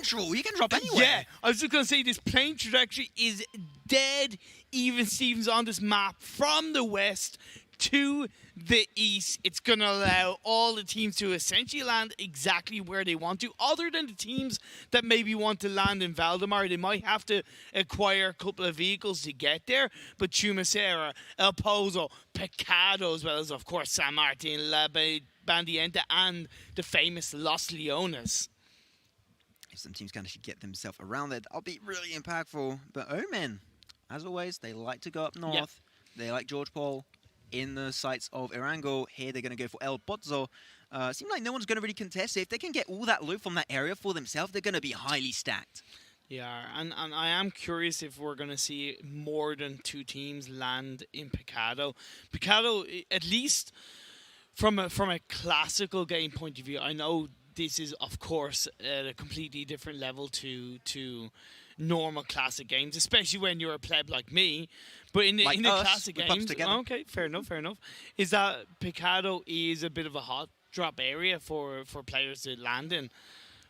neutral. You can drop anywhere. Yeah, I was just going to say this plane trajectory is dead even Stevens on this map from the west to the east. It's going to allow all the teams to essentially land exactly where they want to, other than the teams that maybe want to land in Valdemar. They might have to acquire a couple of vehicles to get there, but Chumacera, El Pozo, Pecado, as well as, of course, San Martin, La Bandiente, and the famous Los Leones. If some teams can actually get themselves around there, that'll be really impactful. But Omen, as always, they like to go up north. Yep. They like George Paul. In the sights of Erangel, here they're going to go for El Pozo. Seems like no one's going to really contest it. If they can get all that loot from that area for themselves, they're going to be highly stacked. Yeah, and I am curious if we're going to see more than 2 teams land in Pecado. Pecado, at least from a classical game point of view, I know this is, of course, at a completely different level to normal classic games, especially when you're a pleb like me. But in the classic games, okay, fair enough. Is that Pecado is a bit of a hot drop area for players to land in.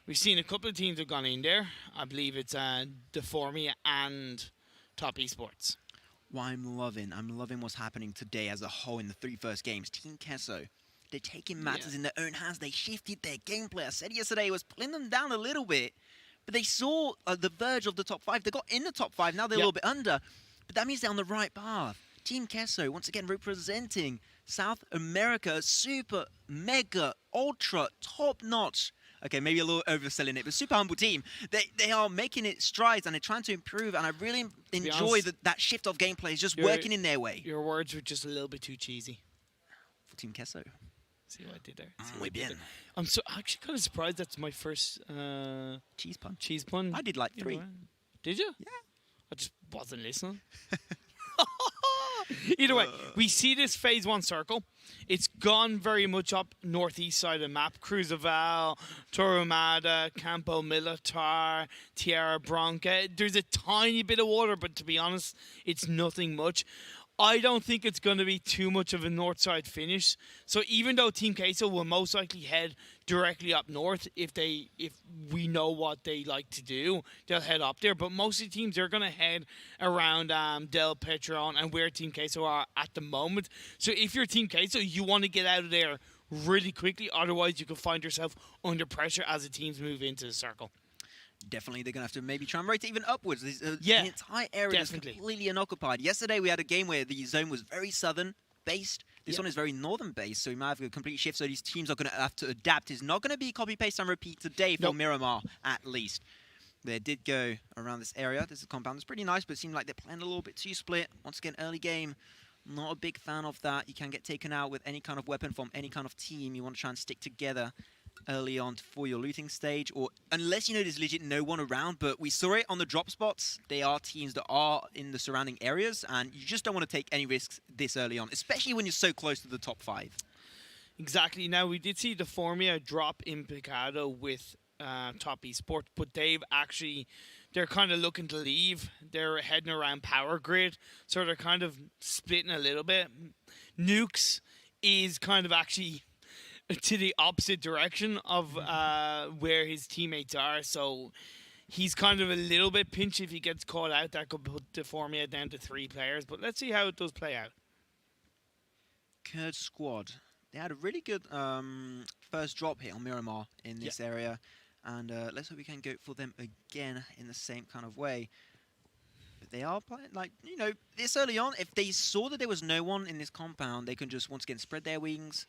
We've seen a couple of teams have gone in there. I believe it's DEFORMIA and Top Esports. Well, I'm loving what's happening today as a whole in the 3 first games. Team QUESO, they're taking matters in their own hands. They shifted their gameplay. I said yesterday it was pulling them down a little bit, but they saw the verge of the top 5. They got in the top 5. Now they're a little bit under, but that means they're on the right path. Team QUESO, once again, representing South America, super, mega, ultra, top-notch. Okay, maybe a little overselling it, but super humble team. They are making it strides, and they're trying to improve, and I really enjoy that shift of gameplay is just working in their way. Your words were just a little bit too cheesy. For Team QUESO. See what I did there? Muy bien. I'm actually kind of surprised that's my first cheese pun. Cheese pun. I did like 3. Did you? Yeah. I just wasn't listening. Either way, we see this phase 1 circle. It's gone very much up northeast side of the map. Cruzaval, Torumada, Campo Militar, Tierra Bronca. There's a tiny bit of water, but to be honest, it's nothing much. I don't think it's going to be too much of a north side finish. So even though Team QUESO will most likely head directly up north, if we know what they like to do, they'll head up there. But most of the teams, they're going to head around Del Petron and where Team QUESO are at the moment. So if you're Team QUESO, you want to get out of there really quickly. Otherwise, you could find yourself under pressure as the teams move into the circle. Definitely, they're going to have to maybe try and rotate even upwards. The entire area is completely unoccupied. Yesterday, we had a game where the zone was very southern-based. This one is very northern-based, so we might have a complete shift, so these teams are going to have to adapt. It's not going to be copy-paste and repeat today for Miramar, at least. They did go around this area. This compound is pretty nice, but it seemed like they're playing a little bit too split. Once again, early game, not a big fan of that. You can get taken out with any kind of weapon from any kind of team. You want to try and stick together early on for your looting stage, or unless you know there's legit no one around. But we saw it on the drop spots. They are teams that are in the surrounding areas, and you just don't want to take any risks this early on, especially when you're so close to the top 5. Exactly. Now, we did see DEFORMIA drop in Pecado with Top Esports, but they're kind of looking to leave. They're heading around Power Grid, so they're kind of splitting a little bit. Nukes is kind of actually to the opposite direction of where his teammates are, so he's kind of a little bit pinched if he gets caught out. That could put DEFORMIA down to 3 players, but let's see how it does play out. KURD squad, they had a really good first drop hit on Miramar in this area, and let's hope we can go for them again in the same kind of way. But they are playing, like, you know, this early on, if they saw that there was no one in this compound, they can just once again spread their wings,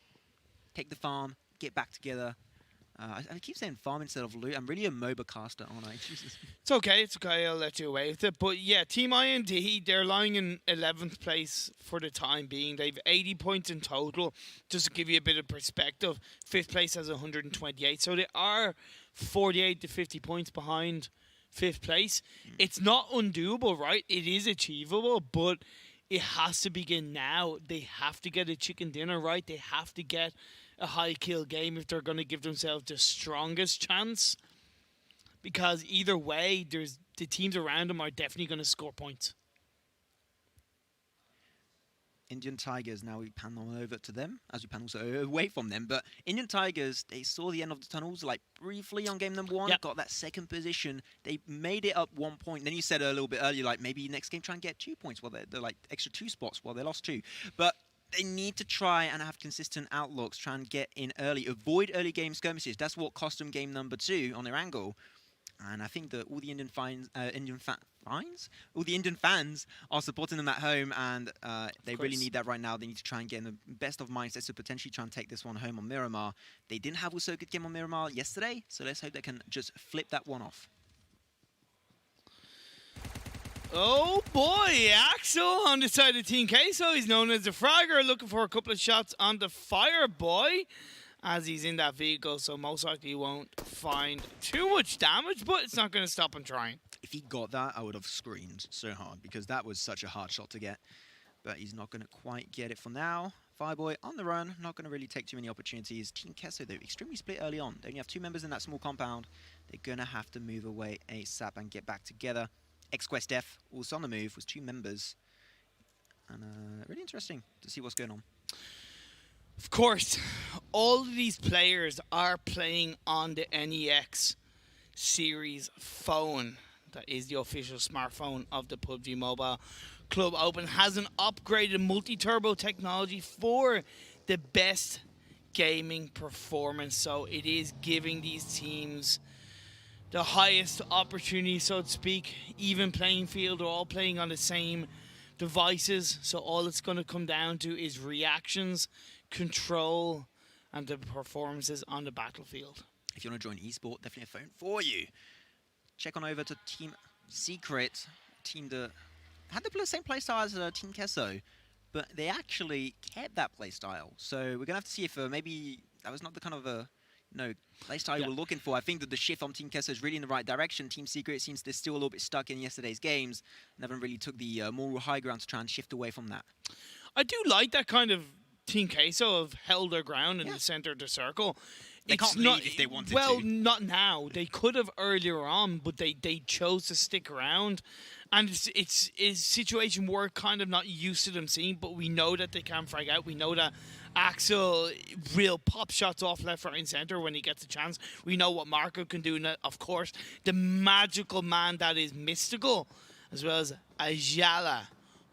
take the farm, get back together. I keep saying farm instead of loot. I'm really a MOBA caster, aren't I? Jesus. It's okay. I'll let you away with it. But yeah, TeamIND, they're lying in 11th place for the time being. They've 80 points in total. Just to give you a bit of perspective, 5th place has 128. So they are 48 to 50 points behind 5th place. It's not undoable, right? It is achievable, but it has to begin now. They have to get a chicken dinner right. They have to get a high kill game if they're going to give themselves the strongest chance. Because either way, the teams around them are definitely going to score points. Indian Tigers, now we pan on over to them, as we pan also away from them. But Indian Tigers, they saw the end of the tunnels, like, briefly on game number 1, got that second position. They made it up 1 point. Then you said a little bit earlier, like, maybe next game try and get 2 points. Well, they're like, extra 2 spots while they lost 2. But they need to try and have consistent outlooks, try and get in early, avoid early game skirmishes. That's what cost them game number 2 on their angle. And I think that all the Indian fans are supporting them at home, and they really need that right now. They need to try and get in the best of mindsets to potentially try and take this one home on Miramar. They didn't have also a good game on Miramar yesterday, so let's hope they can just flip that one off. Oh boy, Axel on the side of Team QUESO. He's known as the Fragger, looking for a couple of shots on the Fireboy as he's in that vehicle, so most likely he won't find too much damage, but it's not going to stop him trying. If he got that, I would have screamed so hard, because that was such a hard shot to get. But he's not going to quite get it for now. Fireboy on the run, not going to really take too many opportunities. Team QUESO, though, extremely split early on. They only have 2 members in that small compound. They're going to have to move away ASAP and get back together. Quest Def, also on the move, was 2 members. And really interesting to see what's going on. Of course, all of these players are playing on the NEX series phone. That is the official smartphone of the PUBG Mobile Club Open. Has an upgraded multi-turbo technology for the best gaming performance. So it is giving these teams the highest opportunity, so to speak. Even playing field, they're all playing on the same devices. So all it's going to come down to is reactions, control, and the performances on the battlefield. If you want to join eSport, definitely a phone for you. Check on over to Team Secret, team that had the same playstyle as Team QUESO, but they actually kept that playstyle. So we're gonna have to see if maybe that was not the kind of playstyle we're looking for. I think that the shift on Team QUESO is really in the right direction. Team Secret seems they're still a little bit stuck in yesterday's games. Never really took the moral high ground to try and shift away from that. I do like that kind of Team QUESO have held their ground in the center of the circle. They can't leave if they wanted to. Well, not now. They could have earlier on, but they chose to stick around. And it's a situation we're kind of not used to them seeing, but we know that they can frag out. We know that Axel will pop shots off left, right, and center when he gets a chance. We know what Marco can do. And of course, the magical man that is Mystical, as well as Ajala,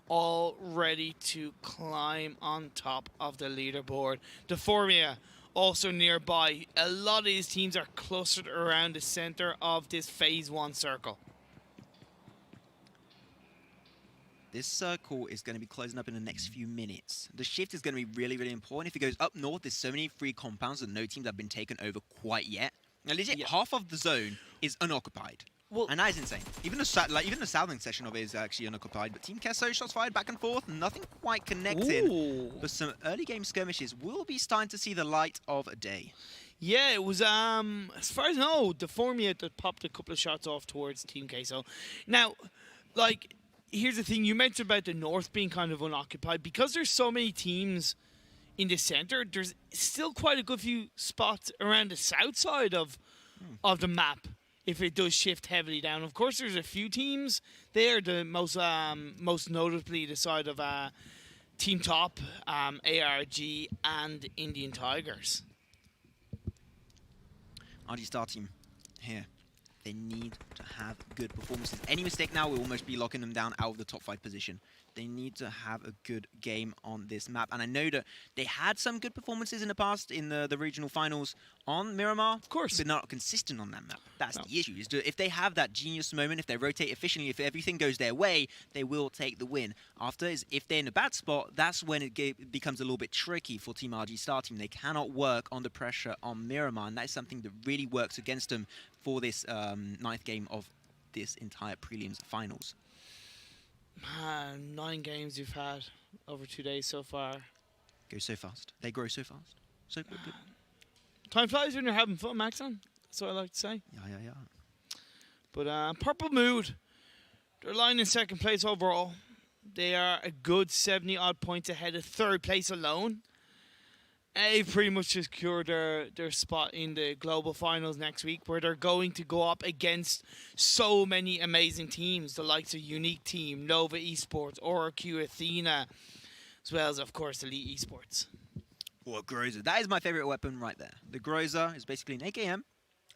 all ready to climb on top of the leaderboard. DEFORMIA also nearby. A lot of these teams are clustered around the center of this Phase 1 circle. This circle is going to be closing up in the next few minutes. The shift is going to be really, really important. If it goes up north, there's so many free compounds that no teams have been taken over quite yet. Now, legit, half of the zone is unoccupied. Well, and that is insane. Even the southern section of it is actually unoccupied. But Team QUESO shots fired back and forth, nothing quite connected. Ooh. But some early game skirmishes will be starting to see the light of day. Yeah, it was as far as I know, DEFORMIA that popped a couple of shots off towards Team QUESO. Now, like, here's the thing: you mentioned about the north being kind of unoccupied because there's so many teams in the center. There's still quite a good few spots around the south side of the map. If it does shift heavily down, of course, there's a few teams there. The most notably the side of Team Top, ARG, and Indian Tigers. RGStarTeam here. They need to have good performances. Any mistake now will almost be locking them down out of the top 5 position. They need to have a good game on this map. And I know that they had some good performances in the past in the regional finals on Miramar. Of course. But not consistent on that map. That's the issue. Is if they have that genius moment, if they rotate efficiently, if everything goes their way, they will take the win. After, if they're in a bad spot, that's when it becomes a little bit tricky for Team RGStarTeam. They cannot work under pressure on Miramar. And that is something that really works against them for this 9th game of this entire prelims finals. 9 games you've had over 2 days so far. Go so fast. They grow so fast. So good. Time flies when you're having fun, Maxon. That's what I like to say. Yeah. But Purple Mood, they're lying in 2nd place overall. They are a good 70-odd points ahead of 3rd place alone. They've pretty much secured their spot in the global finals next week, where they're going to go up against so many amazing teams, the likes of Unique Team, Nova Esports, ORQ Athena, as well as, of course, Elite Esports. Or Groza. That is my favorite weapon right there. The Groza is basically an AKM,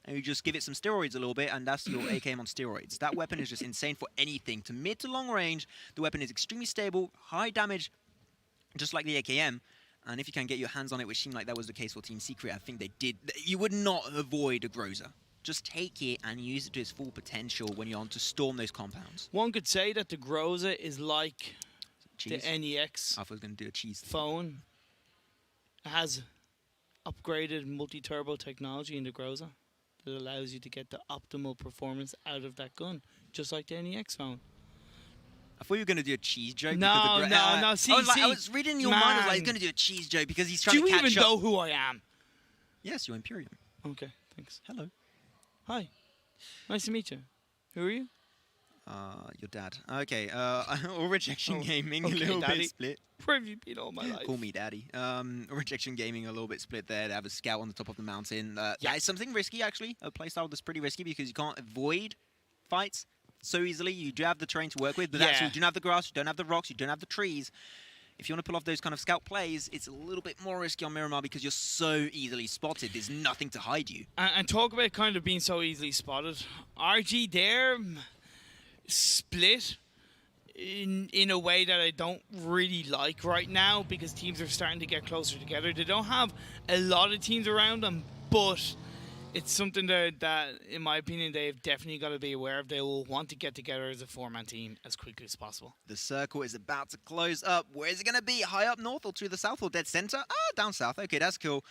and you just give it some steroids a little bit, and that's your AKM on steroids. That weapon is just insane for anything. To mid to long range, the weapon is extremely stable, high damage, just like the AKM. And if you can get your hands on it, which seemed like that was the case for Team Secret, I think they did. You would not avoid a Groza. Just take it and use it to its full potential when you're on to storm those compounds. One could say that the Groza is like Cheese? the NEX I was going to do a cheese phone. It has upgraded multi-turbo technology in the Groza that allows you to get the optimal performance out of that gun, just like the NEX phone. I thought you were going to do a cheese joke. No. See, I was reading your mind. I was like, he's going to do a cheese joke because he's trying to catch up. Do you even know who I am? Yes, you're Imperium. Okay, thanks. Hello. Hi. Nice to meet you. Who are you? Your dad. Okay, or Rejection Gaming, okay, a little Daddy. bit split. Where have you been all my life? Call me Daddy. Rejection Gaming, a little bit split there. They have a scout on the top of the mountain. That is something risky, actually. A playstyle that's pretty risky because you can't avoid fights so easily. You do have the terrain to work with, but that's, you don't have the grass, you don't have the rocks, you don't have the trees. If you want to pull off those kind of scout plays, it's a little bit more risky on Miramar because you're so easily spotted. There's nothing to hide you. And talk about kind of being so easily spotted. RG there split in a way that I don't really like right now because teams are starting to get closer together. They don't have a lot of teams around them, but it's something that, in my opinion, they've definitely got to be aware of. They will want to get together as a four-man team as quickly as possible. The circle is about to close up. Where is it going to be? High up north or to the south or dead center? Ah, down south. Okay, that's cool.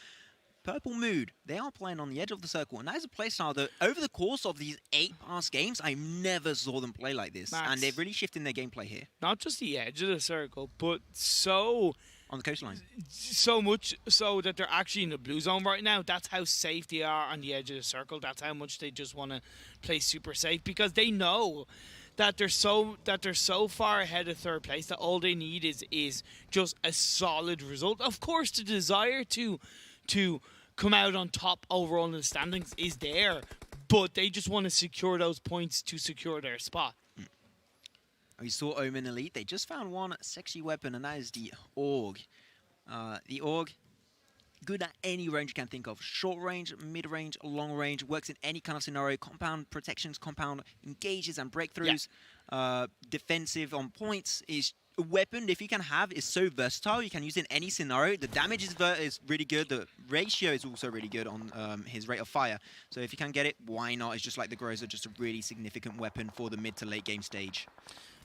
Purple Mood, they are playing on the edge of the circle, and that is a playstyle that over the course of these 8 past games, I never saw them play like this. Max, and they're really shifting their gameplay here. Not just the edge of the circle, but so... on the coastline. So much so that they're actually in the blue zone right now. That's how safe they are on the edge of the circle. That's how much they just want to play super safe because they know that they're so far ahead of third place that all they need is just a solid result. Of course, the desire to come out on top overall in the standings is there, but they just want to secure those points to secure their spot. We saw Omen Elite. They just found one sexy weapon, and that is the AUG. The AUG, good at any range you can think of. Short range, mid-range, long range. Works in any kind of scenario. Compound protections, compound engages and breakthroughs. Yeah. Defensive on points is a weapon, if you can have, is so versatile. You can use it in any scenario. The damage is really good. The ratio is also really good on his rate of fire. So if you can get it, why not? It's just like the Groza, just a really significant weapon for the mid to late game stage.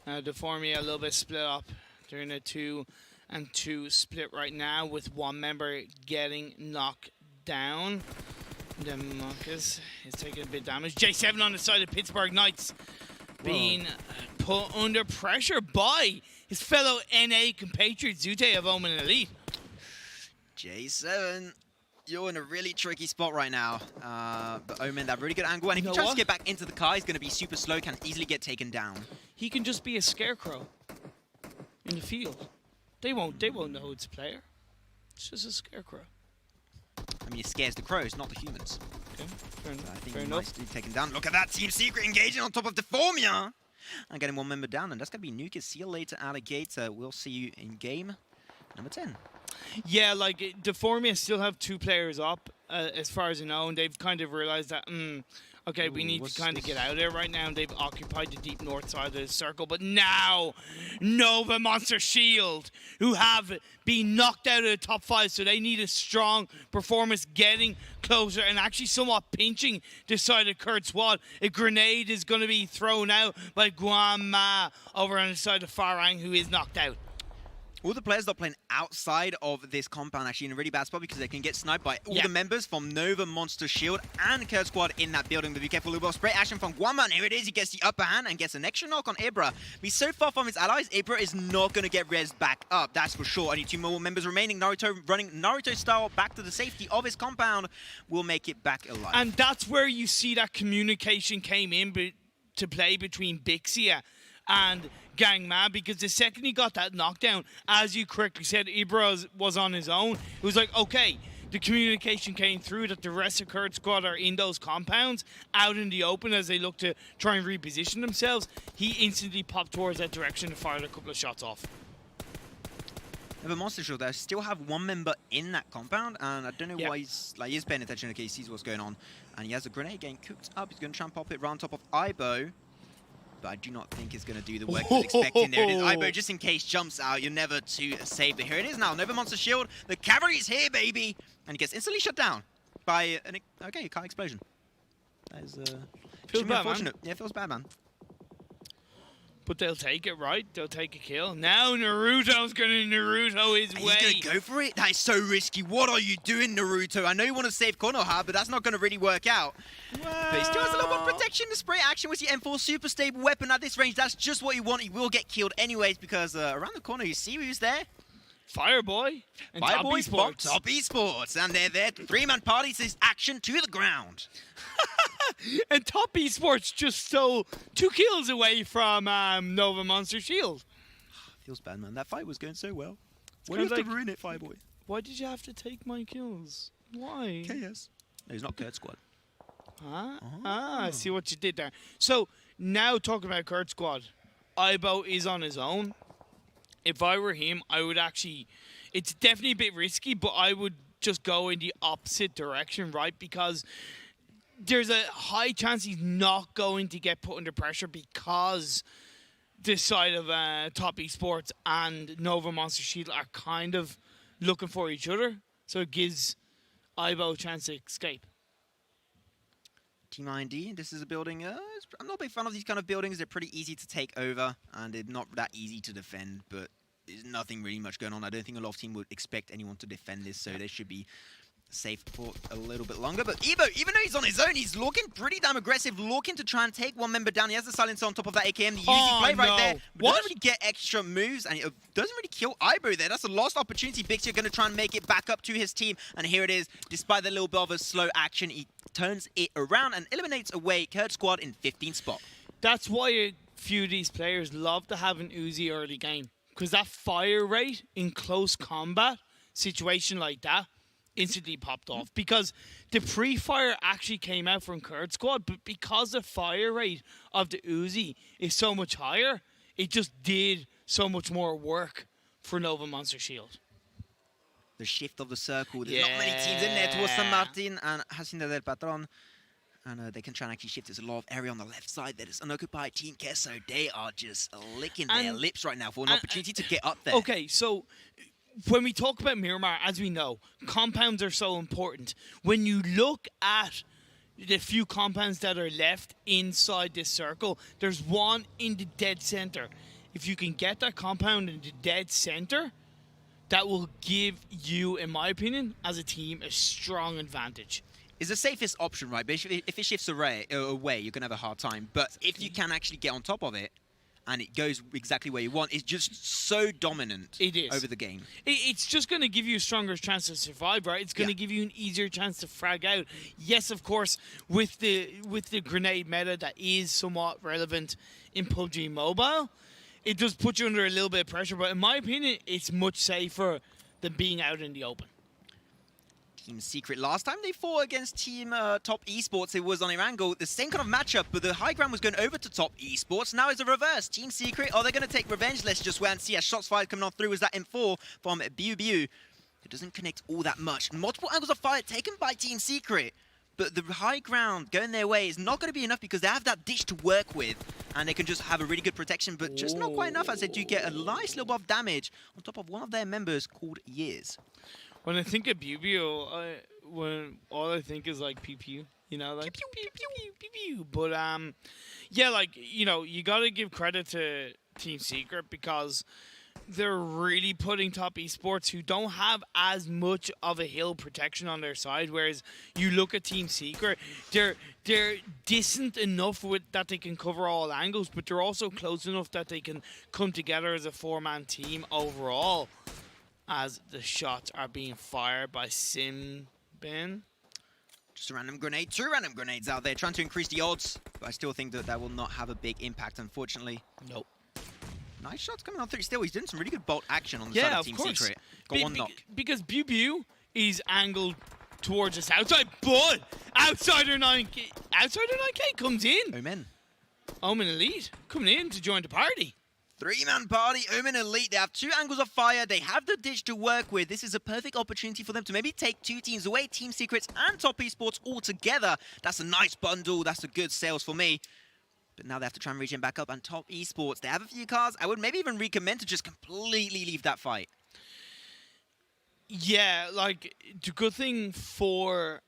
DEFORMIA a little bit split up. They're in a 2-2 split right now with one member getting knocked down. Demarcus is taking a bit of damage. J7 on the side of Pittsburgh Knights being put under pressure by his fellow NA compatriot Zute of Omen Elite. J7, you're in a really tricky spot right now. But Omen, that really good angle. And if he tries to get back into the car, he's going to be super slow, can easily get taken down. He can just be a scarecrow in the field. They won't know it's a player. It's just a scarecrow. I mean, it scares the crows, not the humans. Okay, fair enough. I think he might be taken down. Look at that Team Secret engaging on top of DEFORMIA. And getting one member down, and that's going to be Nukas. See you later, Alligator. We'll see you in game number 10. Yeah, like, DEFORMIA still have 2 players up, as far as I know, and they've kind of realized that, okay, we need to kind of get out of there right now, and they've occupied the deep north side of the circle. But now, Nova Monster Shield, who have been knocked out of the top 5, so they need a strong performance getting closer and actually somewhat pinching the side of KURD squad. A grenade is going to be thrown out by Guama over on the side of Farang, who is knocked out. All the players that are playing outside of this compound actually in a really bad spot because they can get sniped by all the members from Nova Monster Shield and KURD squad in that building. But be careful, Lubo. Spray action from Guama, and here it is. He gets the upper hand and gets an extra knock on Ibra. But he's so far from his allies, Ibra is not going to get res back up. That's for sure. Only 2 more members remaining. Naruto running Naruto style back to the safety of his compound will make it back alive. And that's where you see that communication came in to play between Bixia and Gangman, because the second he got that knockdown, as you correctly said, Ibra was on his own. It was like, okay, the communication came through that the rest of KURD squad are in those compounds, out in the open as they look to try and reposition themselves. He instantly popped towards that direction and fired a couple of shots off. Of a Monster Shield, they still have one member in that compound, and I don't know why he's paying attention. Okay, he sees what's going on, and he has a grenade getting cooked up. He's going to try and pop it right on top of Ibo, but I do not think it's going to do the work he's expecting. There it is. Ibo, just in case, jumps out. You're never too safe, but here it is now. Nova Monster Shield. The cavalry's here, baby, and he gets instantly shut down by a car explosion. That is feels bad, unfortunate. Yeah, it feels bad, man. But they'll take it, right? They'll take a kill. Now Naruto's going to Naruto his way. He's going to go for it? That is so risky. What are you doing, Naruto? I know you want to save Konoha, but that's not going to really work out. Well, but he still has a little more protection. The spray action with the M4, super stable weapon at this range. That's just what you want. He will get killed anyways because around the corner, you see who's there? Fireboy and Top Esports. Top Esports. And they're there. Three-man party says action to the ground. And Top Esports just stole 2 kills away from Nova Monster Shield. Feels bad, man. That fight was going so well. Why do you have to ruin it, Fireboy? Why did you have to take my kills? Why? KS. No, he's not KURD Squad. I see what you did there. So, now talking about KURD Squad. Ibo is on his own. If I were him, I would actually... It's definitely a bit risky, but I would just go in the opposite direction, right? Because there's a high chance he's not going to get put under pressure because this side of Top Esports and Nova Monster Shield are kind of looking for each other. So it gives Ibo a chance to escape. TeamIND, this is a building. I'm not a big fan of these kind of buildings. They're pretty easy to take over, and they're not that easy to defend, but there's nothing really much going on. I don't think a lot of teams would expect anyone to defend this, so they should be safe for a little bit longer. But Ibo, even though he's on his own, he's looking pretty damn aggressive, looking to try and take one member down. He has the silencer on top of that AKM, the Uzi play right there, but doesn't really get extra moves, and it doesn't really kill Ibo there. That's a lost opportunity. Bixia going to try and make it back up to his team, and here it is. Despite the little bit of a slow action, he turns it around and eliminates away KURD Squad in 15th spot. That's why a few of these players love to have an Uzi early game, because that fire rate in close combat situation like that instantly popped off, because the pre-fire actually came out from KURD Squad, but because the fire rate of the Uzi is so much higher, it just did so much more work for Nova Monster Shield. The shift of the circle. There's not many teams in there towards San Martin and Hacienda del Patron. And they can try and actually shift. There's a lot of area on the left side. There is unoccupied Team QUESO. They are just licking their lips right now for an opportunity to get up there. Okay, so when we talk about Miramar, as we know, compounds are so important. When you look at the few compounds that are left inside this circle, there's one in the dead center. If you can get that compound in the dead center, that will give you, in my opinion, as a team, a strong advantage. It's the safest option, right? But if it shifts away, you're going to have a hard time. But if you can actually get on top of it, and it goes exactly where you want, it's just so dominant over the game. It's just going to give you a stronger chance to survive, right? It's going to give you an easier chance to frag out. Yes, of course, with the grenade meta that is somewhat relevant in PUBG Mobile, it does put you under a little bit of pressure. But in my opinion, it's much safer than being out in the open. Team Secret, last time they fought against Team Top Esports, it was on Irango, the same kind of matchup, but the high ground was going over to Top Esports. Now it's a reverse. Team Secret, are they going to take revenge? Let's just wait and see as shots fired coming on through. Was that M4 from Biu. It doesn't connect all that much. Multiple angles of fire taken by Team Secret, but the high ground going their way is not going to be enough because they have that ditch to work with, and they can just have a really good protection, but just not quite enough as they do get a nice little bit of damage on top of one of their members called Years. When I think of Biu, when all I think is like pew, you know, like pew. But yeah, like, you know, you got to give credit to Team Secret because they're really putting Top Esports, who don't have as much of a hill protection on their side, whereas you look at Team Secret, they're decent enough with that they can cover all angles, but they're also close enough that they can come together as a four-man team overall. As the shots are being fired by Simbin. Just a random grenade, 2 random grenades out there, trying to increase the odds. But I still think that will not have a big impact, unfortunately. Nope. Nice shots coming on through. Still, he's doing some really good bolt action on the side of Team Secret. Got one knock. Because Biu is angled towards the south side, but Outsider 9K comes in. Omen. Omen Elite coming in to join the party. Three-man party, Omen Elite. They have 2 angles of fire. They have the ditch to work with. This is a perfect opportunity for them to maybe take 2 teams away, Team Secrets and Top Esports all together. That's a nice bundle. That's a good sales for me. But now they have to try and reach him back up. And Top Esports, they have a few cards. I would maybe even recommend to just completely leave that fight. Yeah, like, the good thing for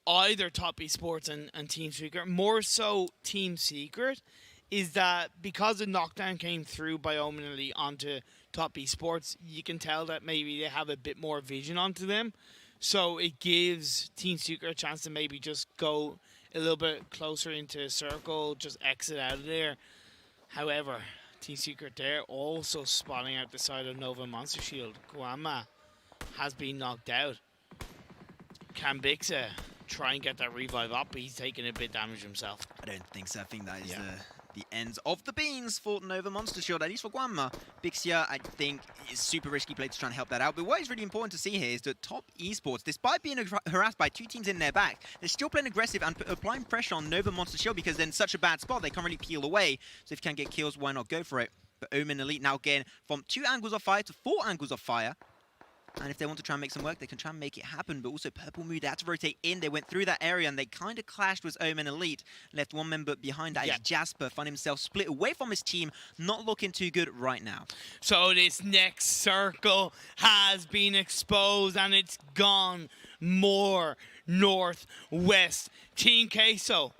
either Top Esports and Team Secret, more so Team Secret, is that because the knockdown came through by Omen Elite onto Top Esports, you can tell that maybe they have a bit more vision onto them. So it gives Team Secret a chance to maybe just go a little bit closer into a circle, just exit out of there. However, Team Secret there also spotting out the side of Nova Monster Shield. Guama has been knocked out. Can Bixa try and get that revive up, but he's taking a bit of damage himself. I don't think so. I think that is the ends of the beans for Nova Monster Shield, at least for Guanma. Bixia, I think, is super risky play to try and help that out. But what is really important to see here is that Top Esports, despite being harassed by 2 teams in their back, they're still playing aggressive and applying pressure on Nova Monster Shield because they're in such a bad spot, they can't really peel away. So if you can get kills, why not go for it? But Omen Elite now again from 2 angles of fire to 4 angles of fire. And if they want to try and make some work, they can try and make it happen. But also Purple Mood, they had to rotate in. They went through that area and they kind of clashed with Omen Elite. Left 1 member behind. That is Jasper. Found himself split away from his team. Not looking too good right now. So this next circle has been exposed and it's gone more northwest. Team QUESO,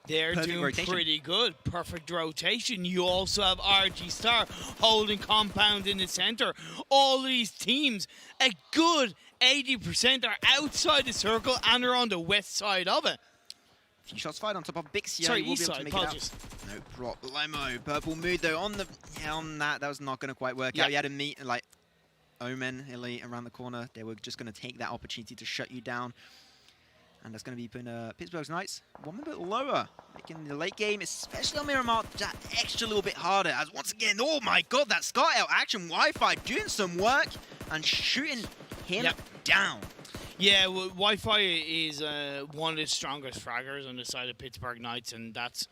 they're doing pretty good. Perfect rotation. You also have RGStar holding compound in the center. All these teams, a good 80% are outside the circle and are on the west side of it. Few shots fired on top of Bixia. Sorry, east side, apologies. No problemo. Purple Mood though on that was not going to quite work out. You had to meet like Omen Elite around the corner. They were just going to take that opportunity to shut you down. And that's going to be putting Pittsburgh's Knights 1 bit lower, making the late game, especially on Miramar, that extra little bit harder. As once again, oh my god, that Scar out action Wi-Fi doing some work and shooting him down. Yeah, well, Wi-Fi is one of the strongest fraggers on the side of Pittsburgh Knights, and that's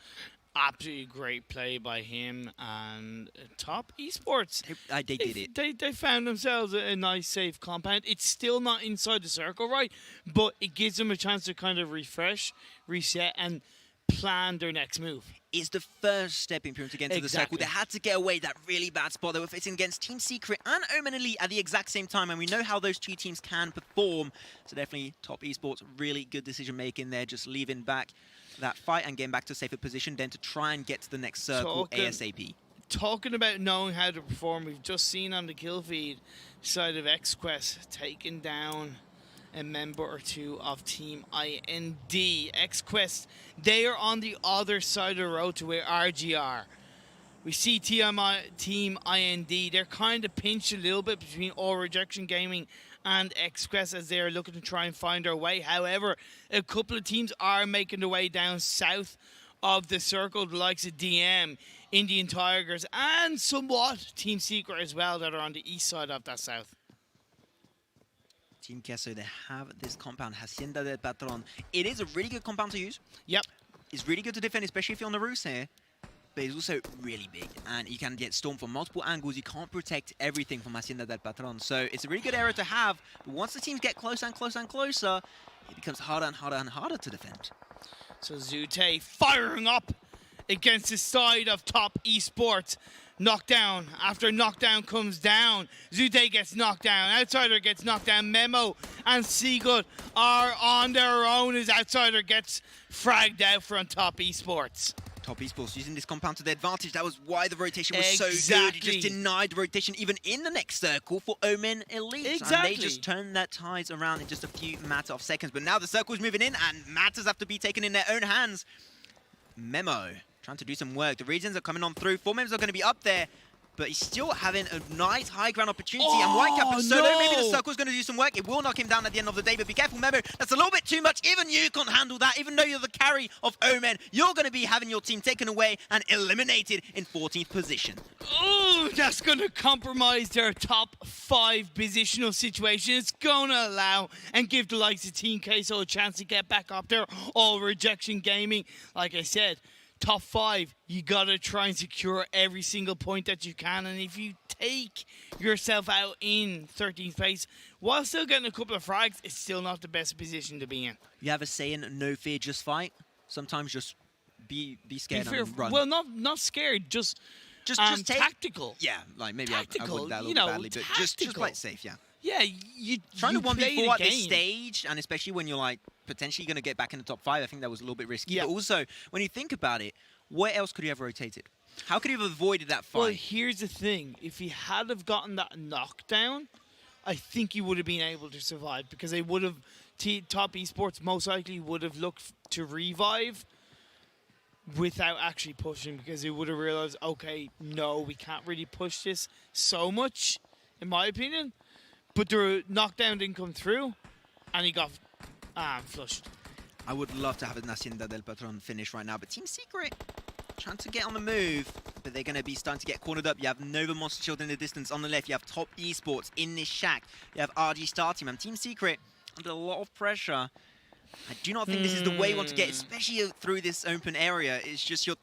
absolutely great play by him and Top Esports. They did it. They found themselves a nice safe compound. It's still not inside the circle, right? But it gives them a chance to kind of refresh, reset, and plan their next move. It's the first stepping point to get into the circle. They had to get away that really bad spot. They were facing against Team Secret and Omen Elite at the exact same time, and we know how those 2 teams can perform. So definitely Top Esports, really good decision making there, just leaving back that fight and getting back to a safer position, then to try and get to the next circle ASAP. Talking about knowing how to perform, we've just seen on the kill feed side of XQuest taking down a member or 2 of TeamIND. XQuest, they are on the other side of the road to where RG are. We see TeamIND, they're kind of pinched a little bit between Rejection Gaming and XQuest as they are looking to try and find their way. However, a couple of teams are making their way down south of the circle, the likes of DM, Indian Tigers, and somewhat Team Secret as well that are on the east side of that south. Team QUESO, they have this compound, Hacienda del Patron. It is a really good compound to use. Yep. It's really good to defend, especially if you're on the roofs here. But it's also really big, and you can get stormed from multiple angles. You can't protect everything from Hacienda del Patron. So it's a really good area to have. But once the teams get closer and closer and closer, it becomes harder and harder and harder to defend. So Zute firing up against the side of Top Esports. Knockdown. After knockdown comes down, Zute gets knocked down. Outsider gets knocked down. Memo and Seagood are on their own as Outsider gets fragged out from Top Esports. Top Esports using this compound to their advantage. That was why the rotation was so good. He just denied the rotation even in the next circle for Omen Elite. And they just turned that tides around in just a few matter of seconds. But now the circle is moving in and matters have to be taken in their own hands. Memo trying to do some work. The regions are coming on through. 4 members are going to be up there. But he's still having a nice high ground opportunity. And Whitecap is solo. Maybe the circle's going to do some work. It will knock him down at the end of the day. But be careful, Memo. That's a little bit too much. Even you can't handle that. Even though you're the carry of Omen, you're going to be having your team taken away and eliminated in 14th position. Oh, that's going to compromise their top 5 positional situation. It's going to allow and give the likes of Team QUESO a chance to get back up there. All Rejection Gaming, like I said, top 5, you gotta try and secure every single point that you can. And if you take yourself out in 13th place while still getting a couple of frags, it's still not the best position to be in. You have a saying, no fear, just fight. Sometimes just be scared and run. Well, not scared, just take tactical. Yeah, like maybe I wouldn't that a little bit badly, but just play it safe, yeah. Yeah, you trying to 1v4 at this game. stage, and especially when you're like potentially going to get back in the top 5, I think that was a little bit risky. Yeah. But also, when you think about it, where else could he have rotated? How could he have avoided that fight? Well, here's the thing: if he had have gotten that knockdown, I think he would have been able to survive, because they would have top esports most likely would have looked to revive without actually pushing, because they would have realized, okay, no, we can't really push this so much, in my opinion. But the knockdown didn't come through, and he got flushed. I would love to have a Nacienda del Patron finish right now, but Team Secret trying to get on the move, but they're going to be starting to get cornered up. You have Nova Monster Shield in the distance on the left. You have Top Esports in this shack. You have RGStarTeam and Team Secret under a lot of pressure. I do not think this is the way you want to get, especially through this open area. It's just you're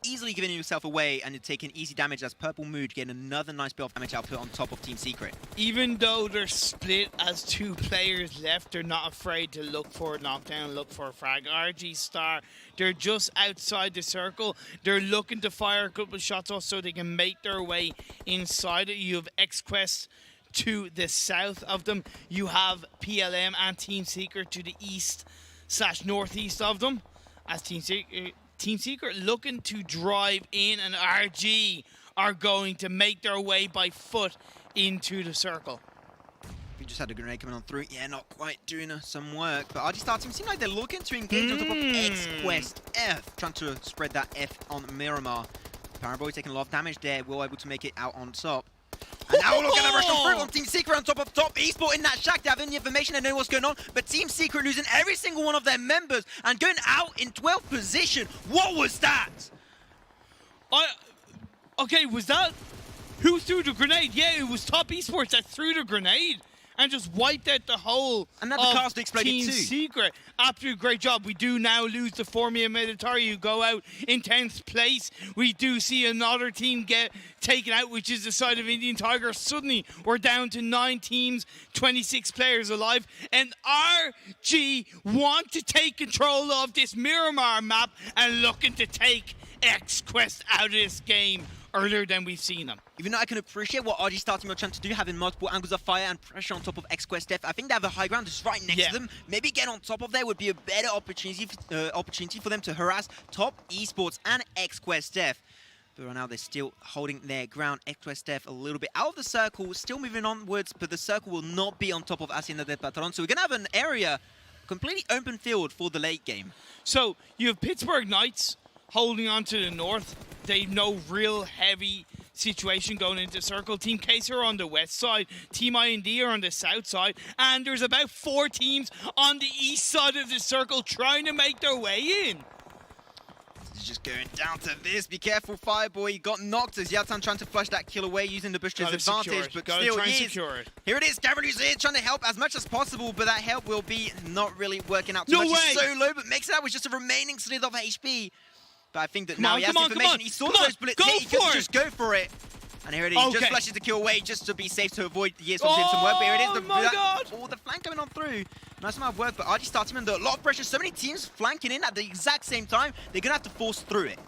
easily giving yourself away, and you're taking easy damage as Purple Mood getting another nice bit of damage output on top of Team Secret. Even though they're split as 2 players left, they're not afraid to look for a knockdown, look for a frag. RGStar, they're just outside the circle. They're looking to fire a couple of shots off so they can make their way inside it. You have XQuest to the south of them. You have PLM and Team Secret to the east/northeast of them. As Team Secret looking to drive in, and RG are going to make their way by foot into the circle. We just had a grenade coming on through. Yeah, not quite doing some work. But RGStarTeam seem like they're looking to engage on top of XQuest F, trying to spread that F on Miramar. Paraboy taking a lot of damage there. Will able to make it out on top. And now look at the rush on through on Team Secret on top of Top Esport in that shack. They have any information, they know what's going on. But Team Secret losing every single one of their members and going out in 12th position. What was that? Okay, was that... Who threw the grenade? Yeah, it was Top Esports that threw the grenade and just wiped out the whole and then the cast exploded Team too. Secret. Absolute great job. We do now lose the FROMHELL MEDITARI, who go out in 10th place. We do see another team get taken out, which is the side of Indian Tiger. Suddenly, we're down to 9 teams, 26 players alive. And RG want to take control of this Miramar map and looking to take XQuest out of this game earlier than we've seen them. Even though I can appreciate what RGStarTeam are trying to do, having multiple angles of fire and pressure on top of XQuest F, I think they have a high ground just right next to them. Maybe get on top of there would be a better opportunity for them to harass Top Esports and XQuest F. But right now they're still holding their ground. XQuest F a little bit out of the circle, still moving onwards, but the circle will not be on top of Hacienda del Patron. So we're going to have an area, completely open field for the late game. So you have Pittsburgh Knights holding on to the north. They've no real heavy situation going into circle. Team QUESO are on the west side. TeamIND are on the south side. And there's about 4 teams on the east side of the circle trying to make their way in. He's just going down to this. Be careful, Fireboy. He got knocked as Yatan trying to flush that kill away using the bush to his advantage. But still, here it is. Gavrili's here trying to help as much as possible, but that help will be not really working out too much. He's so low, but makes it out with just a remaining slither of HP. But I think that now he has information. He saw those bullets hit. He could just go for it. And here it is. He just flashes the kill away just to be safe to avoid the ES from doing some work. But here it is. The flank coming on through. Nice amount of work, but RGStarTeam under a lot of pressure. So many teams flanking in at the exact same time. They're going to have to force through it.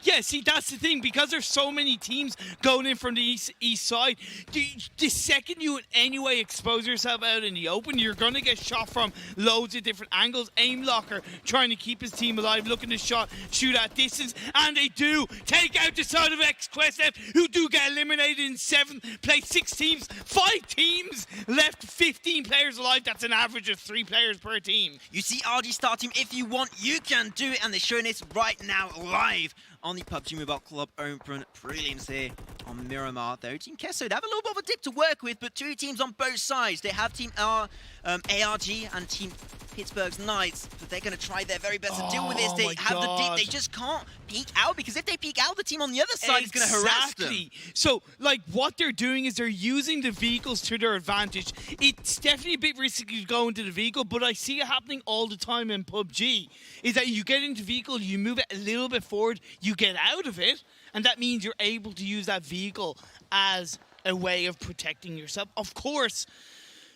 Yeah, see, that's the thing. Because there's so many teams going in from the east side, the second you in any way expose yourself out in the open, you're going to get shot from loads of different angles. Aim Locker trying to keep his team alive, looking to shoot at distance, and they do take out the side of XQuest F, who do get eliminated in 7th place. 6 teams, 5 teams left, 15 players alive. That's an average of 3 players per team. You see RGStarTeam, if you want, you can do it, and they're showing this right now live on the PUBG Mobile Club Open Prelims here on Miramar, though. Team QUESO, they have a little bit of a dip to work with, but two teams on both sides. They have Team ARG and Team Pittsburgh's Knights, but they're going to try their very best to deal with this. They have the dip. They just can't peek out, because if they peek out, the team on the other side is going to harass them. So, like, what they're doing is they're using the vehicles to their advantage. It's definitely a bit risky to go into the vehicle, but I see it happening all the time in PUBG, is that you get into the vehicle, you move it a little bit forward, you get out of it, and that means you're able to use that vehicle as a way of protecting yourself. Of course,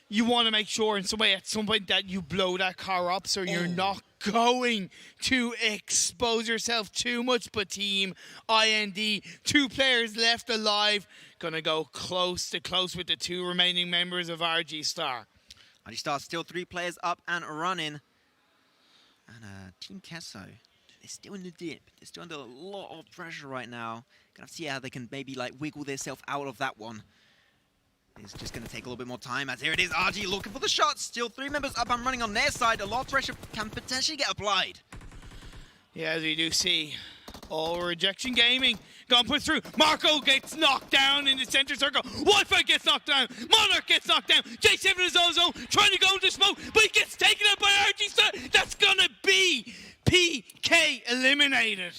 you want to make sure in some way at some point that you blow that car up so you're not going to expose yourself too much. But Team IND, 2 players left alive, gonna go close to close with the 2 remaining members of RGStar. RGStar still 3 players up and running. And Team QUESO, they're still in the dip. They're still under a lot of pressure right now. Gonna have to see how they can maybe like wiggle themselves out of that one. It's just going to take a little bit more time, as here it is, RG looking for the shots. Still 3 members up and running on their side. A lot of pressure can potentially get applied. Yeah, as we do see, Rejection Gaming gonna put through. Marco gets knocked down in the center circle. Wi-Fi gets knocked down. Monarch gets knocked down. J7 is on his own, trying to go into smoke, but he gets taken out by RG. That's gonna be PK eliminated.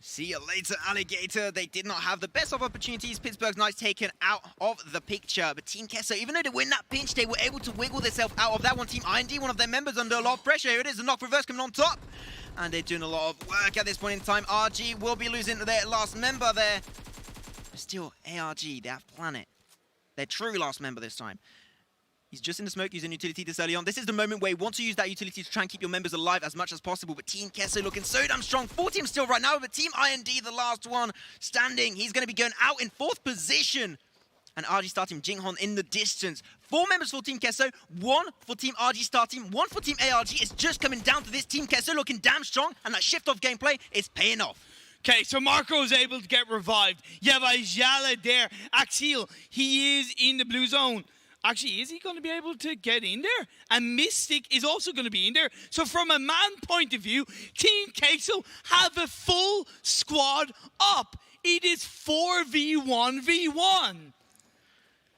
See you later, Alligator. They did not have the best of opportunities. Pittsburgh's Knights taken out of the picture. But Team QUESO, even though they win that pinch, they were able to wiggle themselves out of that one. Team IND, one of their members, under a lot of pressure. Here it is, the knock reverse coming on top. And they're doing a lot of work at this point in time. RG will be losing their last member there. But still, ARG, they have Planet. Their true last member this time. He's just in the smoke using utility this early on. This is the moment where you want to use that utility to try and keep your members alive as much as possible. But Team QUESO looking so damn strong. 4 teams still right now, but Team IND, the last one standing. He's going to be going out in 4th position. And RGStarTeam, Jinghon in the distance. 4 members for Team QUESO, 1 for Team RGStarTeam, 1 for Team ARG. It's just coming down to this. Team QUESO looking damn strong, and that shift of gameplay is paying off. Okay, so Marco is able to get revived. Yeah, by Jala there. Axiel, he is in the blue zone. Actually, is he going to be able to get in there? And Mystic is also going to be in there. So from a man point of view, Team QUESO have a full squad up. It is 4v1v1.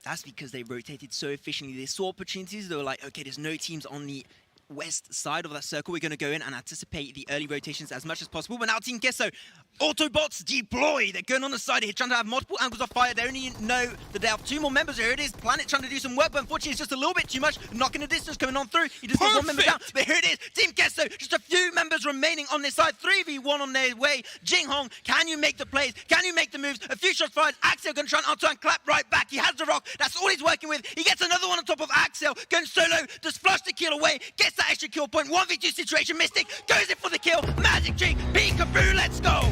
That's because they rotated so efficiently. They saw opportunities. They were like, okay, there's no teams on the west side of that circle. We're going to go in and anticipate the early rotations as much as possible. But now Team QUESO, Autobots deploy. They're going on the side here, trying to have multiple angles of fire. They only know that they have 2 more members. Here it is, Planet trying to do some work, but unfortunately it's just a little bit too much. Knocking the distance coming on through. He just got 1 member down. But here it is, Team QUESO, just a few members remaining on this side. 3v1 on their way. Jinghong, can you make the plays? Can you make the moves? A few shots fired. Axel going to try and answer and clap right back. He has the rock. That's all he's working with. He gets another one on top of Axel. Going solo, just flush the kill away. Gets that extra kill point. 1v2 situation. Mystic goes in for the kill. Magic Trick, peekaboo, let's go.